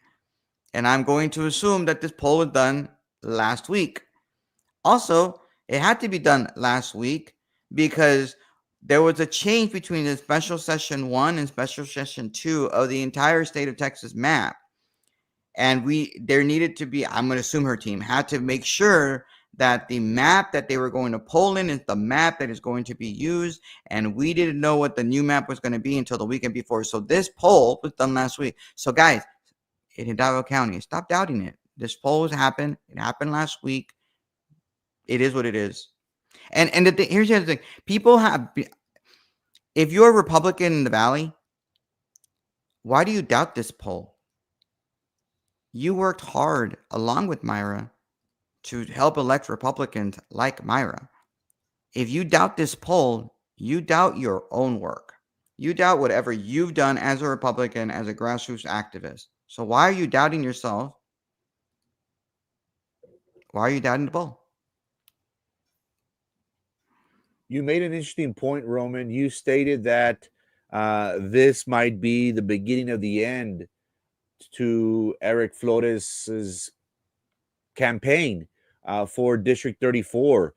And I'm going to assume that this poll was done last week. Also, it had to be done last week because there was a change between the special session 1 and special session 2 of the entire state of Texas map. And there needed to be, I'm going to assume her team had to make sure that the map that they were going to poll in is the map that is going to be used. And we didn't know what the new map was going to be until the weekend before. So this poll was done last week. So guys, in Hidalgo County, stop doubting it. This poll has happened. It happened last week. It is what it is. And here's the other thing. People have, if you're a Republican in the Valley, why do you doubt this poll? You worked hard along with Myra to help elect Republicans like Myra. If you doubt this poll, you doubt your own work. You doubt whatever you've done as a Republican, as a grassroots activist. So why are you doubting yourself? Why are you doubting the poll? You made an interesting point, Roman. You stated that this might be the beginning of the end to Eric Flores's campaign for District 34.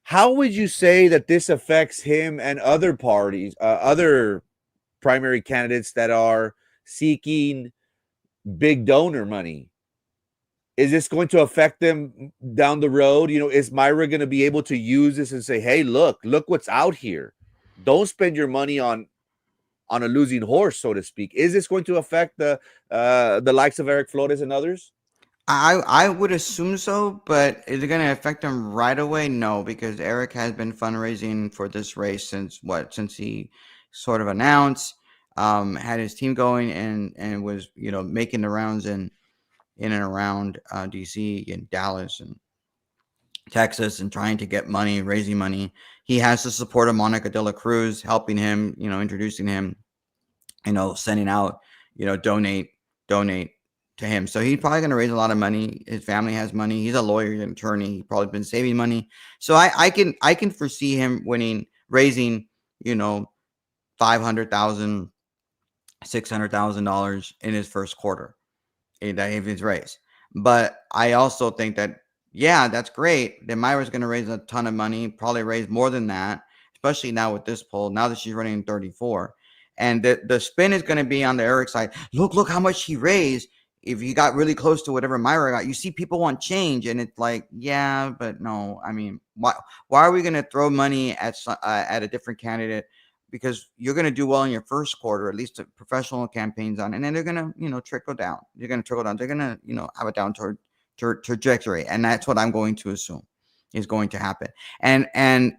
How would you say that this affects him and other parties, other primary candidates that are seeking big donor money? Is this going to affect them down the road? Is Myra going to be able to use this and say, "Hey, look what's out here. Don't spend your money on a losing horse, so to speak." Is this going to affect the likes of Eric Flores and others? I would assume so, but is it going to affect him right away? No, because Eric has been fundraising for this race since he sort of announced, had his team going and was making the rounds in and around DC and Dallas and Texas and trying to get money, raising money. He has the support of Monica De La Cruz helping him, introducing him, sending out, donate to him. So he's probably going to raise a lot of money. His family has money. He's a lawyer, he's an attorney. He's probably been saving money. So I can foresee him raising, 500,000, $600,000 in his first quarter if his race. But I also think that, yeah, that's great. That Myra's going to raise a ton of money, probably raise more than that, especially now with this poll, now that she's running in 34. And the spin is going to be on the Eric side. Look how much he raised. If he got really close to whatever Myra got, you see people want change. And it's like, yeah, but no. I mean, why are we going to throw money at a different candidate? Because you're going to do well in your first quarter, at least the professional campaigns on, and then they're going to, trickle down. They're going to trickle down. They're going to, have a downward trajectory. And that's what I'm going to assume is going to happen. And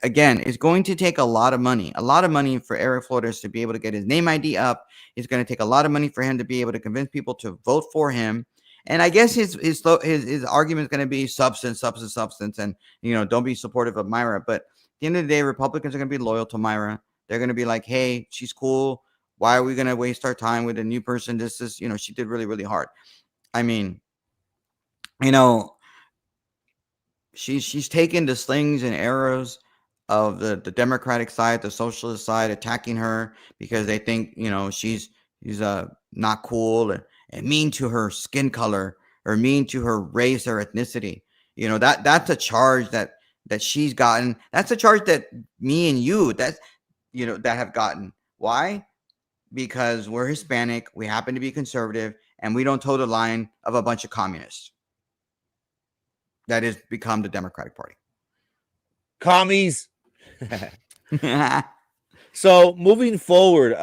again, it's going to take a lot of money for Eric Flores to be able to get his name ID up. It's going to take a lot of money for him to be able to convince people to vote for him. And I guess his argument is going to be substance, and don't be supportive of Myra. But at the end of the day, Republicans are going to be loyal to Myra. They're going to be like, hey, she's cool. Why are we going to waste our time with a new person? This is, she did really, really hard. I mean, she's taken the slings and arrows of the Democratic side, the socialist side, attacking her because they think she's not cool and mean to her skin color or mean to her race or ethnicity. That's a charge that she's gotten. That's a charge that me and you that have gotten. Why? Because we're Hispanic, we happen to be conservative, and we don't toe the line of a bunch of communists that has become the Democratic Party. Commies. So moving forward,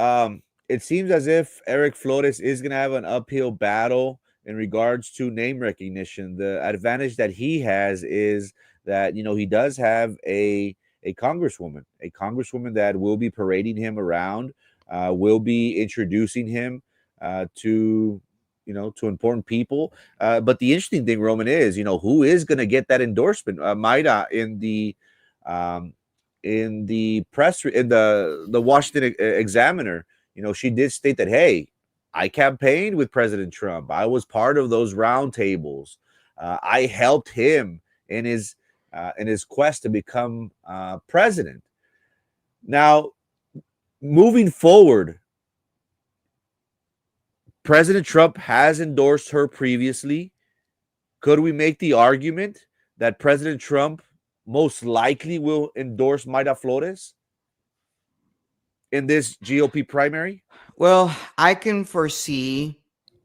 it seems as if Eric Flores is going to have an uphill battle in regards to name recognition. The advantage that he has is that he does have a congresswoman that will be parading him around, will be introducing him to to important people. But the interesting thing, Roman, is who is going to get that endorsement? Mayra um, in the press in the Washington Examiner, she did state that, hey, I campaigned with President Trump. I was part of those roundtables. I helped him in his quest to become president. Now, moving forward, President Trump has endorsed her previously. Could we make the argument that President Trump most likely will endorse Mayra Flores in this GOP primary? Well, I can foresee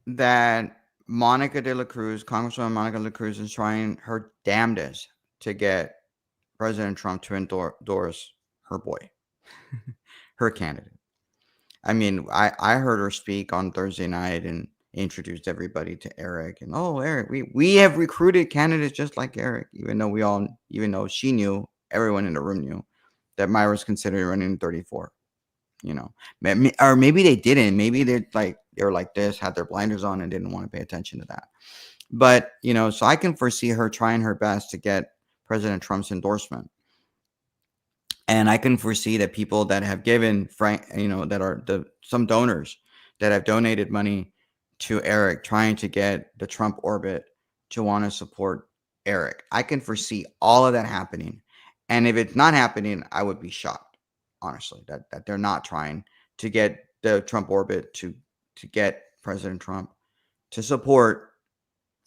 that Monica de la Cruz, Congresswoman Monica de la Cruz, is trying her damnedest to get President Trump to endorse her boy, her candidate. I mean, I heard her speak on Thursday night and introduced everybody to Eric. And Eric, we have recruited candidates just like Eric, even though she knew, everyone in the room knew that Mayra was considering running in 34. Or maybe they didn't. Maybe they were like this, had their blinders on, and didn't want to pay attention to that. But so I can foresee her trying her best to get President Trump's endorsement. And I can foresee that people that have given that are some donors that have donated money to Eric, trying to get the Trump orbit to want to support Eric. I can foresee all of that happening. And if it's not happening, I would be shocked, honestly, that they're not trying to get the Trump orbit to get President Trump to support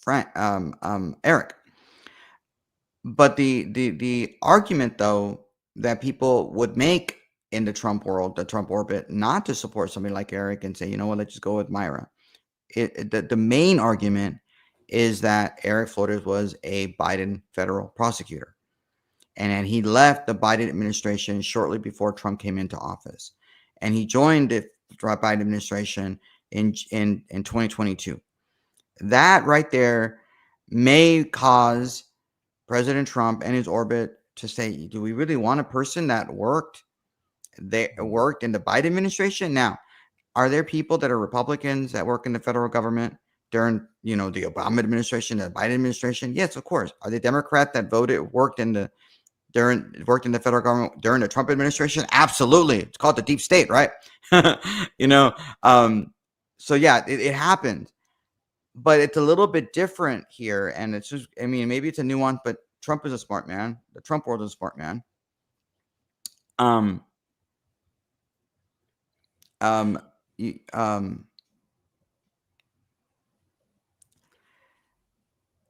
Eric. But the argument, though, that people would make in the Trump world, the Trump orbit, not to support somebody like Eric and say, you know what, let's just go with Mayra. The main argument is that Eric Flores was a Biden federal prosecutor. And he left the Biden administration shortly before Trump came into office. And he joined the Biden administration in 2022. That right there may cause President Trump and his orbit to say, do we really want a person that worked in the Biden administration? Now, are there people that are Republicans that work in the federal government during, the Obama administration, the Biden administration? Yes, of course. Are they Democrat that worked in the federal government during the Trump administration? Absolutely. It's called the deep state, right? So yeah, it happened. But it's a little bit different here. And it's just, maybe it's a nuance, but Trump is a smart man. The Trump world is a smart man.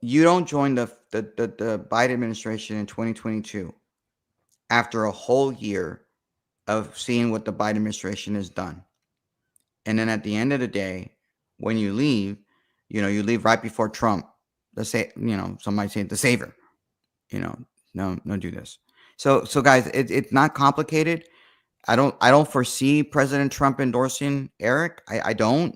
You don't join the Biden administration in 2022 after a whole year of seeing what the Biden administration has done. And then at the end of the day, when you leave, you leave right before Trump, some might say the savior, no, do this. So guys, it's not complicated. I don't foresee President Trump endorsing Eric. I don't.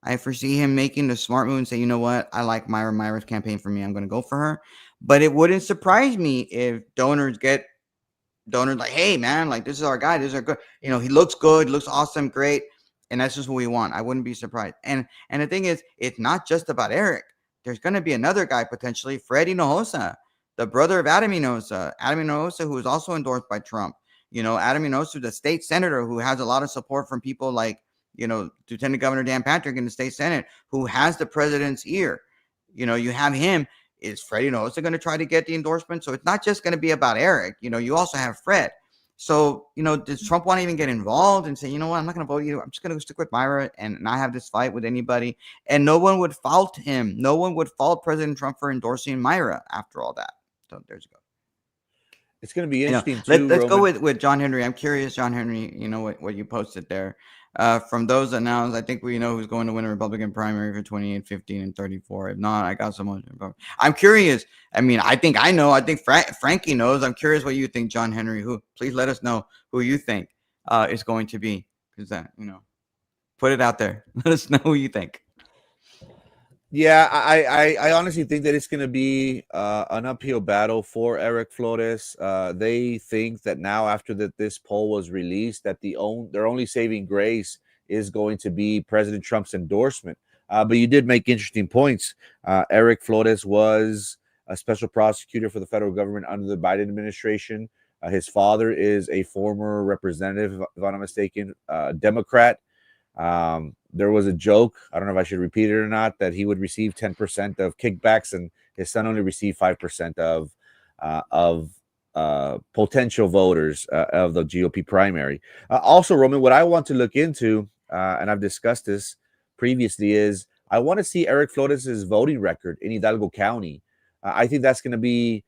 I foresee him making the smart move and say, you know what? I like Mayra's campaign for me. I'm going to go for her. But it wouldn't surprise me if donors like, hey, man, like, this is our guy. This is our good. He looks good, looks awesome, great. And that's just what we want. I wouldn't be surprised. And the thing is, it's not just about Eric. There's going to be another guy, potentially, Freddie Hinojosa, the brother of Adam Hinojosa. Adam Hinojosa, who is also endorsed by Trump. Adam Hinojosa, the state senator who has a lot of support from people like, Lieutenant Governor Dan Patrick in the state Senate, who has the president's ear. You have him. is Freddie Nosa going to try to get the endorsement? So it's not just going to be about Eric. You also have Fred. So, does Trump want to even get involved and say, you know what, I'm not going to vote you. I'm just going to stick with Mayra and not have this fight with anybody. And no one would fault him. No one would fault President Trump for endorsing Mayra after all that. So there's go. It's going to be You know, interesting too, let's go Roman. with John Henry. I'm curious, John Henry, what you posted there. From those announced, I think we know who's going to win a Republican primary for 28, 15, and 34. If not, I got someone. I'm curious. I mean, I think I know. I think Frankie knows. I'm curious what you think, John Henry. Who? Please let us know who you think is going to be. Because put it out there. Let us know who you think. Yeah, I honestly think that it's going to be an uphill battle for Eric Flores. They think that now, after that this poll was released, that their only saving grace is going to be President Trump's endorsement. But you did make interesting points. Eric Flores was a special prosecutor for the federal government under the Biden administration. His father is a former representative, if I'm not mistaken, Democrat. There was a joke, I don't know if I should repeat it or not, that he would receive 10% of kickbacks and his son only received 5% of potential voters of the GOP primary. Also, Roman, what I want to look into, and I've discussed this previously, is I want to see Eric Flores' voting record in Hidalgo County. I think that's going to be,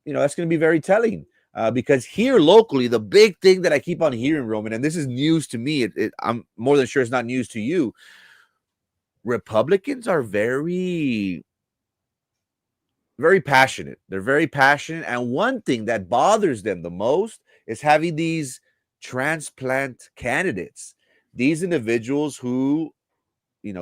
very telling. Because here locally, the big thing that I keep on hearing, Roman, and this is news to me, I'm more than sure it's not news to you. Republicans are very, very passionate. They're very passionate. And one thing that bothers them the most is having these transplant candidates, these individuals who,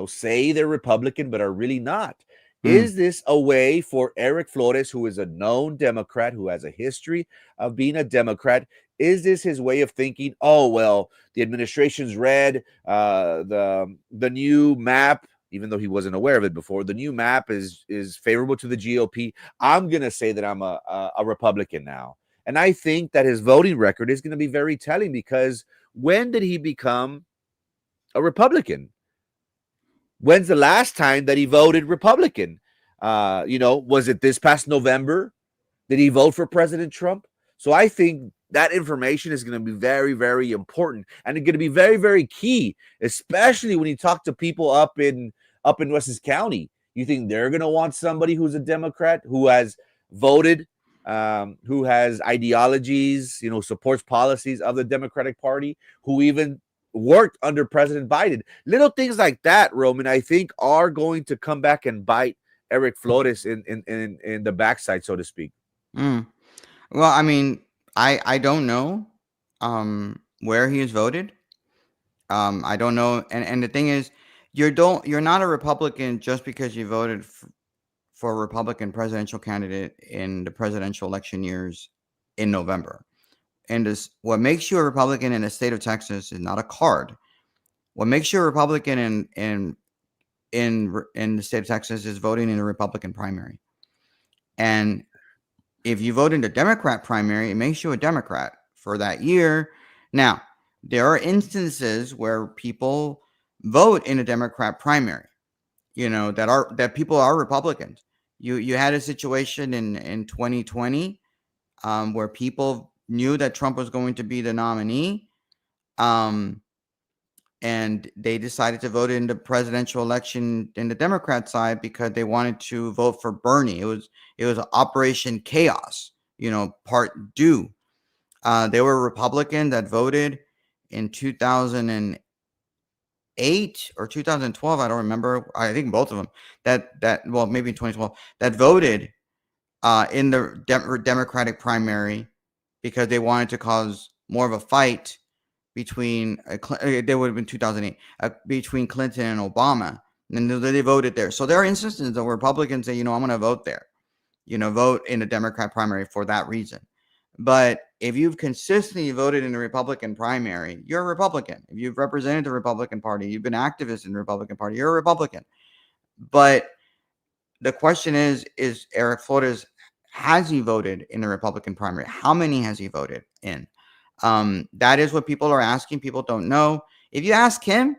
say they're Republican, but are really not. Is this a way for Eric Flores, who is a known Democrat, who has a history of being a Democrat? Is this his way of thinking? Oh, well, the administration's read the new map, even though he wasn't aware of it before. The new map is favorable to the GOP. I'm going to say that I'm a Republican now. And I think that his voting record is going to be very telling, because when did he become a Republican? When's the last time that he voted Republican? Was it this past November? Did he vote for President Trump? So I think that information is going to be very, very important, and it's going to be very, very key, especially when you talk to people up in Wessex County. You think they're going to want somebody who's a Democrat, who has voted, who has ideologies, supports policies of the Democratic Party, who even worked under President Biden. Little things like that, Roman, I think are going to come back and bite Eric Flores in the backside, so to speak. Well, I mean, I don't know where he has voted. I don't know, and the thing is, you're not a Republican just because you voted for a Republican presidential candidate in the presidential election years in November. And what makes you a Republican in the state of Texas is not a card. What makes you a Republican in the state of Texas is voting in a Republican primary. And if you vote in the Democrat primary, it makes you a Democrat for that year. Now, there are instances where people vote in a Democrat primary, that people are Republicans. You had a situation in 2020 where people knew that Trump was going to be the nominee, and they decided to vote in the presidential election in the Democrat side because they wanted to vote for Bernie. It was Operation Chaos, part due. They were Republican that voted in 2008 or 2012. I don't remember. I think both of them. Well, maybe in 2012, that voted in the Democratic primary because they wanted to cause more of a fight between they would have been 2008 between Clinton and Obama, and they voted there. So there are instances where Republicans say, I'm going to vote there, vote in a Democrat primary for that reason. But if you've consistently voted in a Republican primary, you're a Republican. If you've represented the Republican Party, you've been activist in the Republican Party, you're a Republican. But the question is Eric Flores, has he voted in the Republican primary? How many has he voted in? That is what people are asking. People don't know. If you ask him,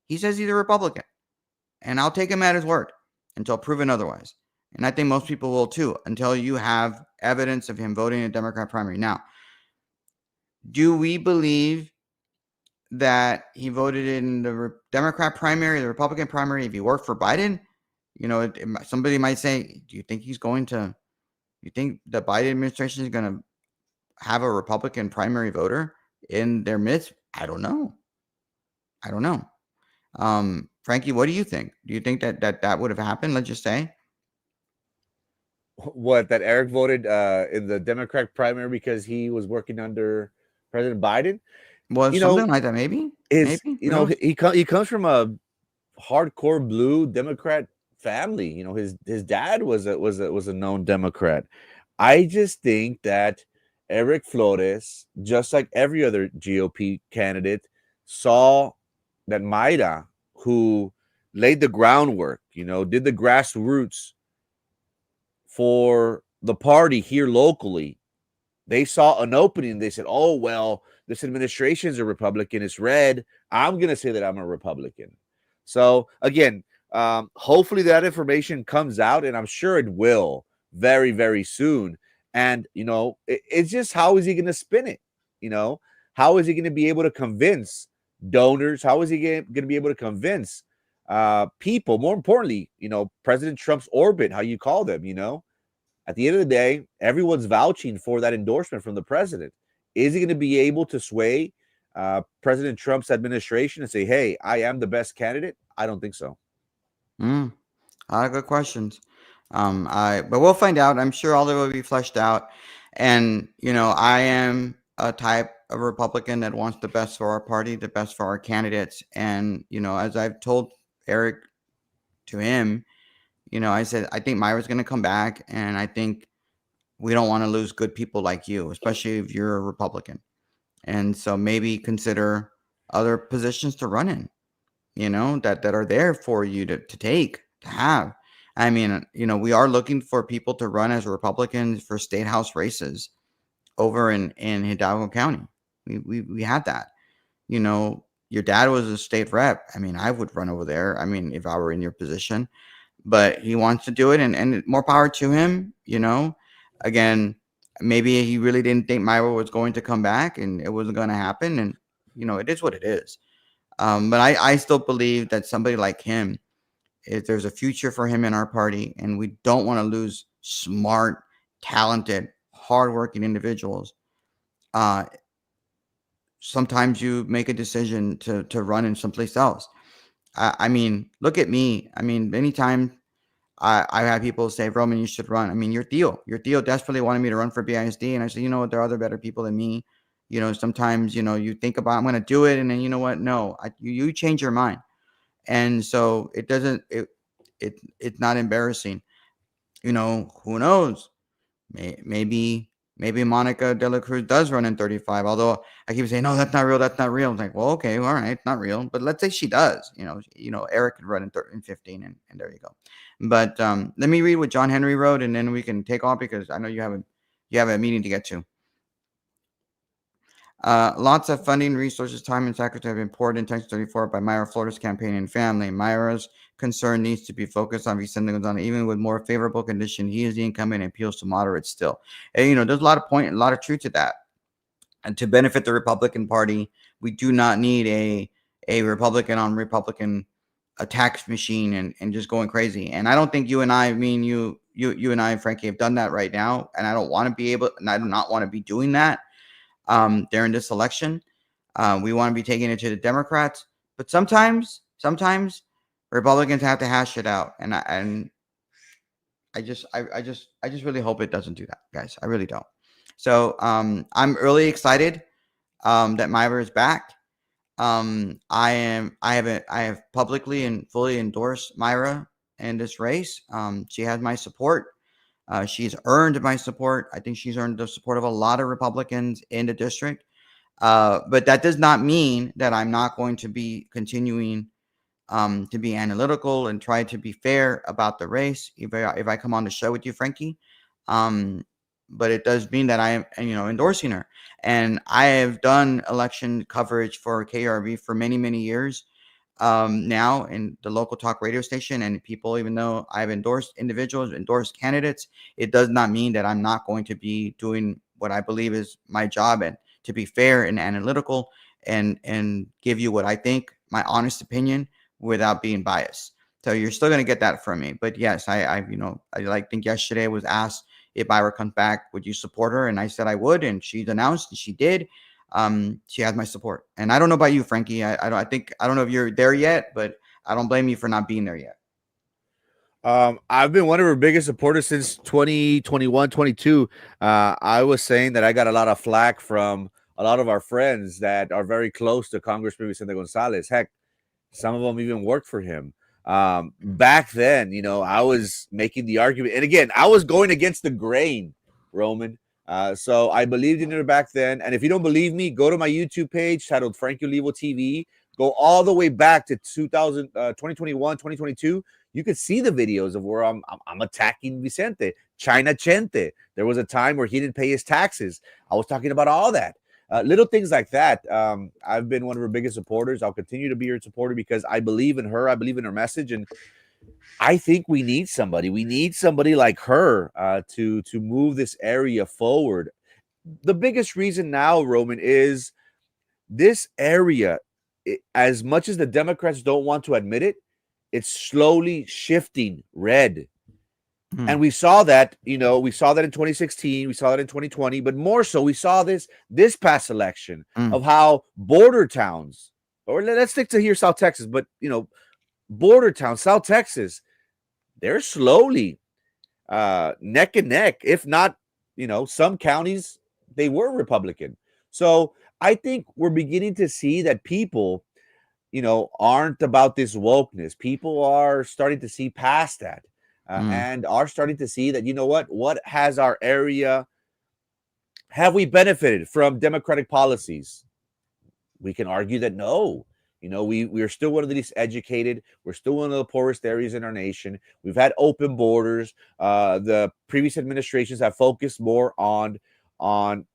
he says he's a Republican, and I'll take him at his word until proven otherwise. And I think most people will too, until you have evidence of him voting in a Democrat primary. Now, do we believe that he voted in the Democrat primary, the Republican primary, if he worked for Biden? Somebody might say, do you think you think the Biden administration is going to have a Republican primary voter in their midst? I don't know. I don't know. Frankie, what do you think? Do you think that would have happened? Let's just say. What, that Eric voted in the Democratic primary because he was working under President Biden? Well, You know, something like that, maybe. his Maybe. you Who know knows? he comes from a hardcore blue Democrat family. His dad was a known Democrat. I just think that Eric Flores, just like every other GOP candidate, saw that Mayra, who laid the groundwork, did the grassroots for the party here locally, they saw an opening. They said, "Oh well, this administration is a Republican. It's red. I'm gonna say that I'm a Republican." So again, hopefully that information comes out, and I'm sure it will very, very soon. And it's just, how is he going to spin it? How is he going to be able to convince donors? How is he going to be able to convince people? More importantly, President Trump's orbit, how you call them? At the end of the day, everyone's vouching for that endorsement from the president. Is he going to be able to sway President Trump's administration and say, "Hey, I am the best candidate"? I don't think so. Mm, a lot of good questions. But we'll find out. I'm sure all of it will be fleshed out. And I am a type of Republican that wants the best for our party, the best for our candidates. And as I've told Eric to him, I said I think Myra's going to come back, and I think we don't want to lose good people like you, especially if you're a Republican. And so maybe consider other positions to run in, that are there for you to take, to have. I mean, we are looking for people to run as Republicans for state house races over in Hidalgo County. We had that. Your dad was a state rep. I mean, I would run over there. I mean, if I were in your position, but he wants to do it, and more power to him. Again, maybe he really didn't think Myra was going to come back, and it wasn't going to happen. And it is what it is. But I still believe that somebody like him, if there's a future for him in our party, and we don't want to lose smart, talented, hardworking individuals. Uh, Sometimes you make a decision to run in someplace else. I mean, look at me. I mean, many times I've had people say, Roman, you should run. I mean, your Theo desperately wanted me to run for BISD. And I said, you know what? There are other better people than me. Sometimes, you think about, I'm going to do it. And then, you know what? No, you change your mind. And so it's not embarrassing. Who knows? Maybe Monica De La Cruz does run in 35. Although I keep saying, no, that's not real. That's not real. I'm like, well, okay, all right, not real. But let's say she does. Eric could run in 15, and there you go. But let me read what John Henry wrote, and then we can take off because I know you have a meeting to get to. Lots of funding, resources, time, and sacrifice have been poured in Texas 34 by Mayra Flores' campaign and family. Myra's concern needs to be focused on Vicente Gonzalez. Even with more favorable condition, he is the incumbent and appeals to moderates still. And, there's a lot of truth to that. And to benefit the Republican Party, we do not need a Republican on Republican tax machine and just going crazy. And I don't think you and I, you and I, Frankie, have done that right now. And I don't want to be able, and I do not want to be doing that during this election. We want to be taking it to the Democrats, but sometimes Republicans have to hash it out, and I just really hope it doesn't do that, guys. I really don't. So I'm really excited that Myra is back. I have publicly and fully endorsed Myra in this race. She has my support. She's earned my support. I think she's earned the support of a lot of Republicans in the district. But that does not mean that I'm not going to be continuing to be analytical and try to be fair about the race if I come on the show with you, Frankie. But it does mean that I am, endorsing her. And I have done election coverage for KRV for many, many years. now in the local talk radio station, and people, even though I've endorsed individuals, endorsed candidates, it does not mean that I'm not going to be doing what I believe is my job, and to be fair and analytical, and give you what I think, my honest opinion, without being biased. So you're still going to get that from me. But yes, I like think yesterday was asked if Ira comes back, would you support her? And I said I would, and she's announced, and she did. She has my support. And I don't know about you, Frankie. I don't know if you're there yet, but I don't blame you for not being there yet. I've been one of her biggest supporters since 2021, 22. I was saying that I got a lot of flack from a lot of our friends that are very close to Congressman Vicente Gonzalez. Heck, some of them even worked for him. Back then, I was making the argument. And again, I was going against the grain, Roman. So I believed in her back then. And if you don't believe me, go to my YouTube page titled Frankie Olivo TV. Go all the way back to 2021, 2022. You could see the videos of where I'm attacking Vicente, China Chente. There was a time where he didn't pay his taxes. I was talking about all that. Little things like that. I've been one of her biggest supporters. I'll continue to be her supporter because I believe in her. I believe in her message. And I think we need somebody. We need somebody like her to move this area forward. The biggest reason now, Roman, is this area, as much as the Democrats don't want to admit it, it's slowly shifting red. And we saw that, we saw that in 2016, we saw that in 2020, but more so, we saw this past election of how border towns, or let's stick to here, South Texas, but, border towns, South Texas, they're slowly neck and neck. If not, some counties, they were Republican. So I think we're beginning to see that people, aren't about this wokeness. People are starting to see past that. And are starting to see that, what has our area, have we benefited from democratic policies? We can argue that no. We are still one of the least educated. We're still one of the poorest areas in our nation. We've had open borders. The previous administrations have focused more on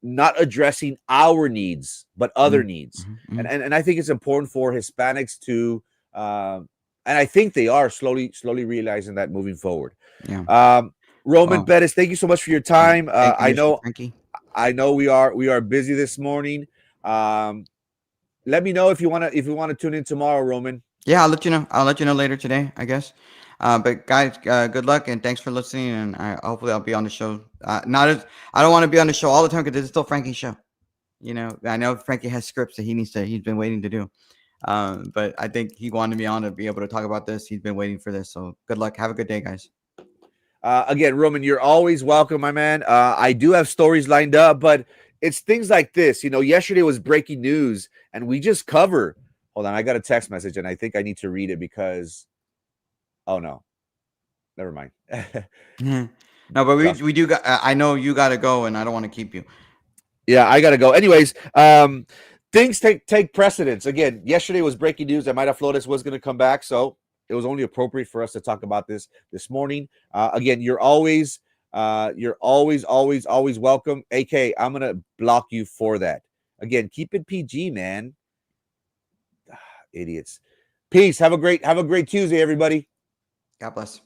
not addressing our needs, but other needs. And I think it's important for Hispanics to and I think they are slowly realizing that moving forward. Yeah. Roman Perez, thank you so much for your time. I know, Frankie. I know we are busy this morning. Let me know if you want to tune in tomorrow, Roman. Yeah, I'll let you know. I'll let you know later today, I guess. But guys, good luck and thanks for listening. And hopefully I'll be on the show. Not as I don't want to be on the show all the time because it's still Frankie's show. I know Frankie has scripts that he's been waiting to do. But I think he wanted me on to be able to talk about this. He's been waiting for this. So good luck. Have a good day, guys. Again, Roman, you're always welcome, my man. I do have stories lined up, but it's things like this. Yesterday was breaking news, and we just cover. Hold on, I got a text message, and I think I need to read it because. Oh no, never mind. No, but we do. I know you got to go, and I don't want to keep you. Yeah, I got to go. Anyways, things take precedence. Again, yesterday was breaking news that Mayra Flores was going to come back, so it was only appropriate for us to talk about this morning. Again, you're always welcome. AK, I'm going to block you for that. Again, keep it PG, man. Idiots. Peace. Have a great Tuesday, everybody. God bless.